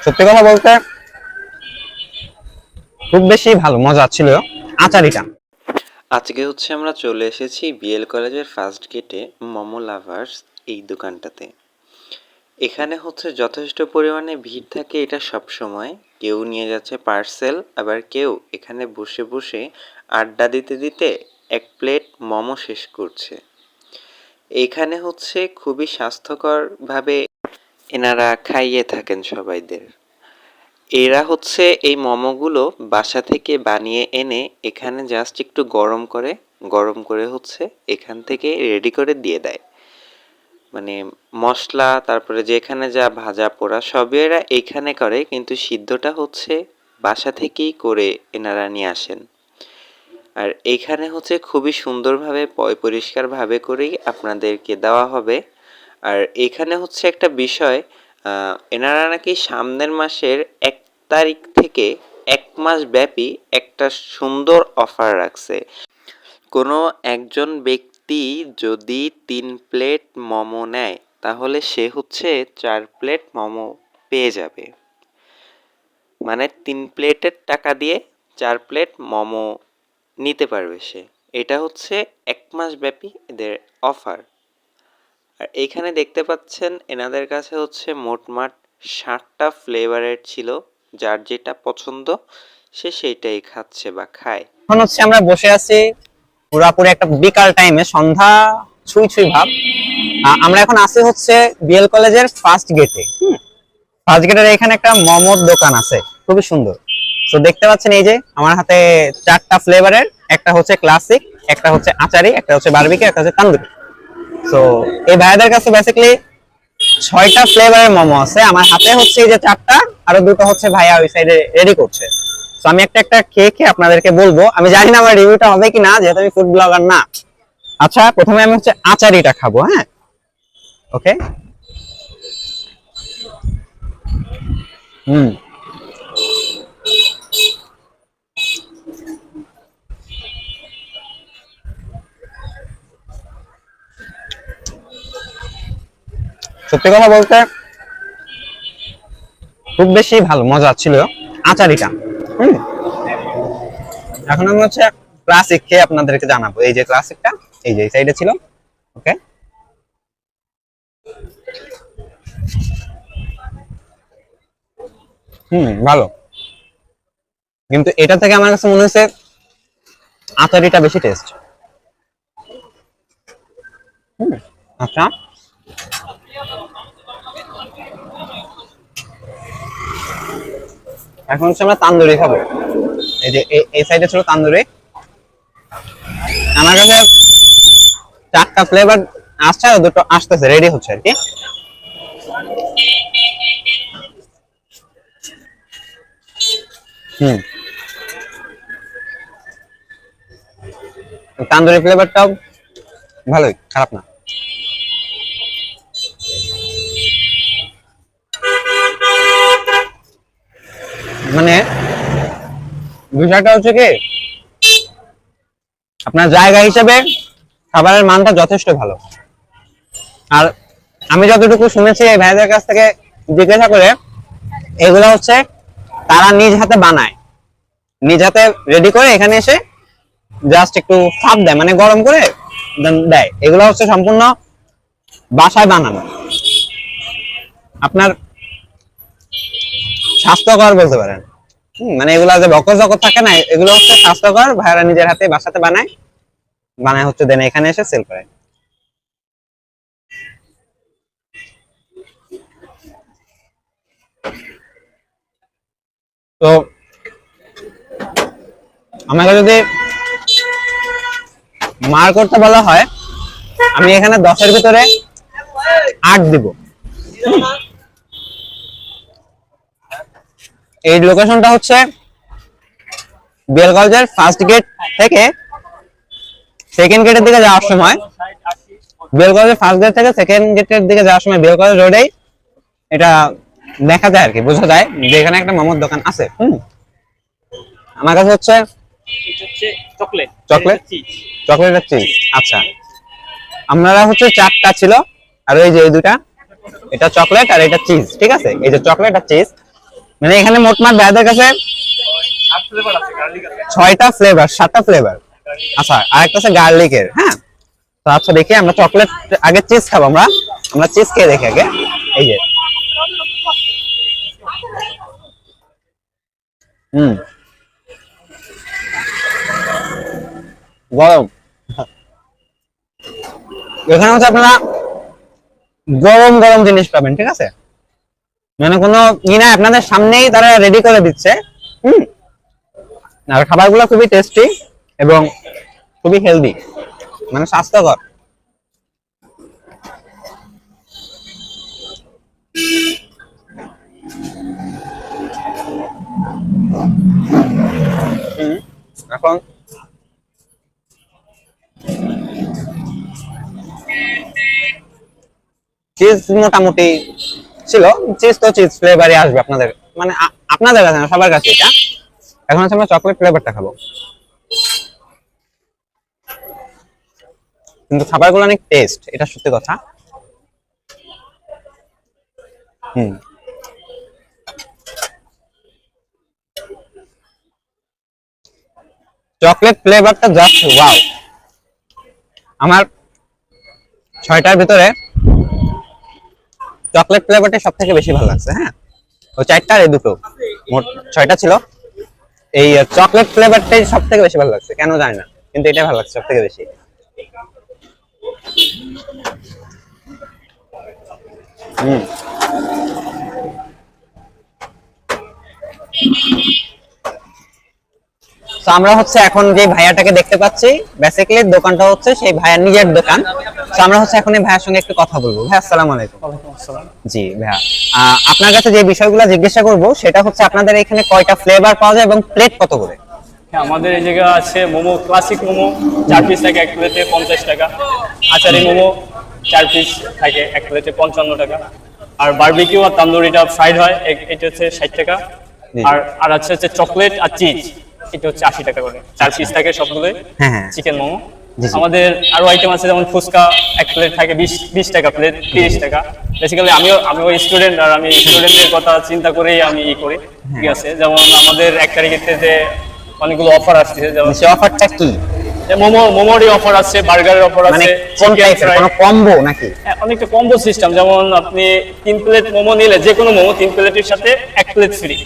সত্যি কথা বলতে খুব বেশি ভালো মজা ছিল আচারিটা। আজকে হচ্ছে আমরা চলে এসেছি বিএল কলেজের ফার্স্ট গেটে মোমো লাভার্স এই দোকানটাতে। এখানে হচ্ছে যথেষ্ট পরিমাণে ভিড় থাকে, এটা সব সময়। কেউ নিয়ে যাচ্ছে পার্সেল, আবার কেউ এখানে বসে বসে আড্ডা দিতে দিতে এক প্লেট মোমো শেষ করছে। এখানে হচ্ছে খুবই স্বাস্থ্যকরভাবে এনারা খাইয়ে থাকেন সবাইদের। এরা হচ্ছে এই মোমোগুলো বাসা থেকে বানিয়ে এনে এখানে জাস্ট একটু গরম করে হচ্ছে এখান থেকে রেডি করে দিয়ে দেয়। মানে মশলা, তারপরে যেখানে যা ভাজা পোড়া সবই এরা এইখানে করে, কিন্তু সিদ্ধটা হচ্ছে বাসা থেকেই করে এনারা নিয়ে আসেন। আর এইখানে হচ্ছে খুবই সুন্দরভাবে পরিষ্কারভাবে করেই আপনাদেরকে দেওয়া হবে। আর এখানে হচ্ছে একটা বিষয়, এনারা নাকি সামনের মাসের ১ তারিখ থেকে ১ মাস ব্যাপী একটা সুন্দর অফার রাখছে। কোনো একজন ব্যক্তি যদি ৩ প্লেট মোমো নেয় তাহলে সে হচ্ছে ৪ প্লেট মোমো পেয়ে যাবে। মানে ৩ প্লেটের টাকা দিয়ে ৪ প্লেট মোমো নিতে পারবে সে। এটা হচ্ছে ১ মাস ব্যাপী এদের অফার। আর এইখানে দেখতে পাচ্ছেন এনাদের কাছে হচ্ছে মোটমাট ৬০টা ফ্লেভারের ছিল। যার যেটা পছন্দ সে সেইটাই খাচ্ছে বা খায়। এখন হচ্ছে আমরা বসে আছি পুরাপুরি একটা বিকাল টাইমে, সন্ধ্যা ছুঁই ছুঁই ভাব। আমরা এখন আছি হচ্ছে বিএল কলেজের ফার্স্ট গেটে। ফার্স্ট গেটের এখানে একটা মোমোর দোকান আছে, খুবই সুন্দর। তো দেখতে পাচ্ছেন এই যে আমার হাতে 4টা ফ্লেভারের, একটা হচ্ছে ক্লাসিক, একটা হচ্ছে আচারি, একটা হচ্ছে বারবিকিউ, একটা হচ্ছে তান্দুরি। তো এই ভাইদের কাছে বেসিক্যালি 6টা ফ্লেভারের মোমো আছে। আমার হাতে হচ্ছে এই যে 4টা, আরো দুটো হচ্ছে ভাইয়া ওই সাইডে রেডি করছে। তো আমি একটা একটা খেয়ে খেয়ে আপনাদেরকে বলবো। আমি জানি না আমার রিভিউটা হবে কি না, যেহেতু আমি ফুড ব্লগার না। আচ্ছা, প্রথমে আমি হচ্ছে আচারিটা খাবো। হ্যাঁ, ওকে। হুম, সত্যি কথা বলতে খুব বেশি ভালো মজা ছিল আচারিটা। হুম, এখন আমি হচ্ছে ক্লাসিক খেয়ে আপনাদেরকে জানাবো। এই যে ক্লাসিকটা এই যে সাইডে ছিল। ওকে, ভালো, কিন্তু এটা থেকে আমার কাছে মনে হচ্ছে আচারিটা বেশি টেস্ট। আচ্ছা, এখন হচ্ছে আমরা তান্দুরি খাবো। এই যে এই সাইডে ছিল তান্দুরি। আমার কাছে 4টা ফ্লেভার আসছে, আর দুটো আসতেছে, রেডি হচ্ছে আর কি। হুম, তান্দুরি ফ্লেভারটাও ভালোই, খারাপ না। মানে বিষয়টা হচ্ছে কি, আপনার জায়গা হিসেবে খাবারের মানটা যথেষ্ট ভালো। আর আমি যতটুকু শুনেছি এই ভাইদের কাছ থেকে জিজ্ঞাসা করে, এগুলো হচ্ছে তারা নিজ হাতে বানায়, নিজ হাতে রেডি করে এখানে এসে জাস্ট একটু ভাপ দেয়, মানে গরম করে দেয়। এগুলো হচ্ছে সম্পূর্ণ বাসায় বানানো, আপনার স্বাস্থ্যকর বলতে পারেন। মানে এগুলা যে বকর জকর থাকে না, এগুলো হচ্ছে স্বাস্থ্যকর। ভাইরা নিজের হাতে বাসাতে বানায়, বানায় হচ্ছে দেন এখানে এসে সেল করে। তো আমাকে যদি মার করতে বলা হয়, আমি এখানে 10-এর ভিতরে 8 দিব। এই লোকেশনটা হচ্ছে বিএল কলেজের ফার্স্ট গেট থেকে সেকেন্ড গেটের দিকে যাওয়ার সময়, বিএল কলেজের ফার্স্ট গেট থেকে সেকেন্ড গেটের দিকে যাওয়ার সময় বিএল কলেজ রোডেই এটা দেখা যায় আর কি, বোঝা যায় যে এখানে একটা মোমোর দোকান আছে। আমার কাছে হচ্ছে চকলেট চকলেট চকলেট আর চিজ। আচ্ছা, আপনারা হচ্ছে 4টা ছিল, আর ওই যে এই দুটা, এটা চকলেট আর এটা চিজ। ঠিক আছে, এই যে চকলেট আর চিজ, মানে এখানে মোটমাট ভাইয়াদের কাছে 6টা ফ্লেভার, 7টা ফ্লেভার। আচ্ছা, আরেকটা আছে গার্লিকের। হ্যাঁ, তো আচ্ছা দেখি আমরা চকলেট আগে চিজ খাবো। আমরা চিজ খেয়ে দেখি আগে। এই যে গরম। এখানে হচ্ছে আপনারা গরম গরম জিনিস পাবেন, ঠিক আছে? মানে কোনো না, আপনাদের সামনেই তারা রেডি করে দিচ্ছে। আর খাবারগুলো খুবই টেস্টি এবং খুবই হেলদি, মানে স্বাস্থ্যকর। এখন চিজ মোটামুটি ছিল, চিজ তো চিজ ফ্লেভারই আসবে আপনাদের, মানে আপনাদের কাছে না, সবার কাছে এটা। এখন হচ্ছে আমরা চকলেট ফ্লেভারটা খাবো, কিন্তু খাবারগুলো অনেক টেস্ট, এটা সত্যি কথা। চকলেট ফ্লেভারটা জাস্ট ওয়াও। আমার 6টার ভিতরে চকলেট ফ্লেভারটা সব থেকে বেশি ভালো লাগছে। হ্যাঁ, ওই 4টা আর এই দুটো, মোট 6টা ছিল। এই চকলেট ফ্লেভারটাই সব থেকে বেশি ভালো লাগছে, কেন জানি না, কিন্তু এটাই ভালো লাগছে সব থেকে বেশি। তো আমরা হচ্ছে এখন যে ভাইয়াটাকে দেখতে পাচ্ছি, বেসিক্যালি দোকানটা হচ্ছে সেই ভাইয়ার নিজের দোকান। তো আমরা হচ্ছে এখন এই ভাইয়ার সঙ্গে একটু কথা বলবো। ভাই আসসালামু আলাইকুম। জি ভাইয়া, আপনার কাছে যে বিষয়গুলো জিজ্ঞাসা করব সেটা হচ্ছে আপনাদের এখানে কয়টা ফ্লেভার পাওয়া যায় এবং প্লেট কত করে? আমাদের এই জায়গা আছে মোমো, ক্লাসিক মোমো 4 পিস থাকে এক প্লেটে 50 টাকা। আচারি মোমো 4 পিস থাকে এক প্লেটে 55 টাকা। আর বারবিকিউ আর তান্দুরিটা ফ্রাইড হয়, এটা হচ্ছে 60 টাকা। আর হচ্ছে চকলেট আর চিজ, এটা হচ্ছে 80 টাকা করে। 4 পিস থাকে সবগুলো। হ্যাঁ, চিকেন মোমো। আমাদের আরো আইটেম আছে, যেমন ফুচকা এক প্লেট থাকে 20 টাকা প্লেট, 30 টাকা। বেসিক্যালি আমি ওই স্টুডেন্ট, আর আমি স্টুডেন্টের কথা চিন্তা করেই আমি করি। ঠিক আছে, যেমন আমাদের 1 তারিখেতে যে অনেকগুলো অফার আসছে, যেমন সেই অফারটা কি? মোমোরই অফার আছে, বার্গারের অফার মানে আছে, কোন টাইপের, কোনো কম্বো নাকি? অনেকটা কম্বো সিস্টেম। যেমন আপনি 3 প্লেট মোমো নিলে, যে কোনো মোমো 3 প্লেটের সাথে 1 প্লেট ফ্রি।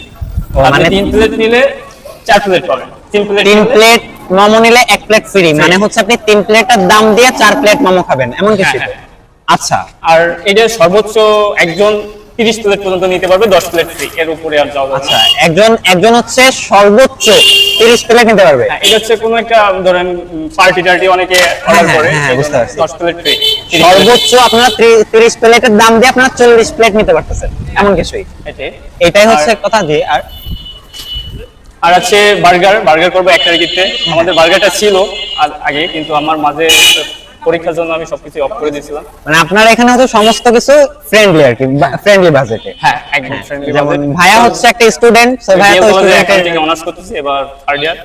মানে 3 প্লেট নিলে 4 প্লেট পাবেন। 3 প্লেট মোমো নিলে 1 প্লেট ফ্রি, মানে হচ্ছে আপনি 3 প্লেটের দাম দিয়ে 4 প্লেট মোমো খাবেন, এমন কিছু? আচ্ছা। আর এটা সর্বোচ্চ একজন 30 প্লেট পর্যন্ত নিতে পারবে, 10 প্লেট ফ্রি, এর উপরে আর যাওয়া যাবে না। আচ্ছা, একজন হচ্ছে সর্বোচ্চ 30 প্লেট নিতে পারবে। এটা হচ্ছে কোনো একটা ধরেন পার্টি টার্টি অনেকে অর্ডার করে, বুঝতে পারছি। 10 প্লেট ফ্রি। সর্বোচ্চ আপনারা 30 প্লেটের দাম দিয়ে আপনারা 40 প্লেট নিতে পারতেছেন, এমন কিছুই। এটাই হচ্ছে কথা। যে আর আছে বার্গার করবো 1 তারিখে। আমাদের বার্গারটা ছিল আগে, কিন্তু আমার মাঝে পরীক্ষার জন্য আমি সবকিছু অফ করে দিয়েছিলাম। মানে আপনারা এখানে হচ্ছে সমস্ত কিছু ফ্রেন্ডলি আর কি, ফ্রেন্ডলি বাজেটে। হ্যাঁ, একদম ফ্রেন্ডলি। যেমন ভাইয়া হচ্ছে একটা স্টুডেন্ট, সো ভাইয়া তো স্টুডেন্ট অনার্স করতেছে, এবার 3rd ইয়ার।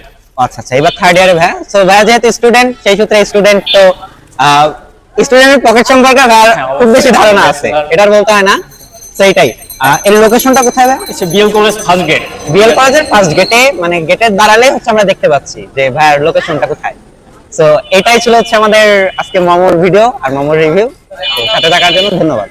আচ্ছা, এবার 3rd ইয়ারে ভাইয়া। সো ভাইয়া যেহেতু স্টুডেন্ট, সেই সূত্রে স্টুডেন্ট, তো স্টুডেন্টের পকেট সম্পর্কে খুব বেশি ধারণা আছে, এটার বলতে হয় না। সেইটাই। এর লোকেশনটা কোথায় ভাই? BL college first gate. BL কলেজের ফার্স্ট গেটে, মানে গেটের দাঁড়ালে হচ্ছে আমরা দেখতে পাচ্ছি যে ভাইয়ার লোকেশনটা কোথায়। সো এটাই ছিল হচ্ছে আমাদের আজকে মোমোর ভিডিও আর মোমোর রিভিউ। সাথে থাকার জন্য ধন্যবাদ।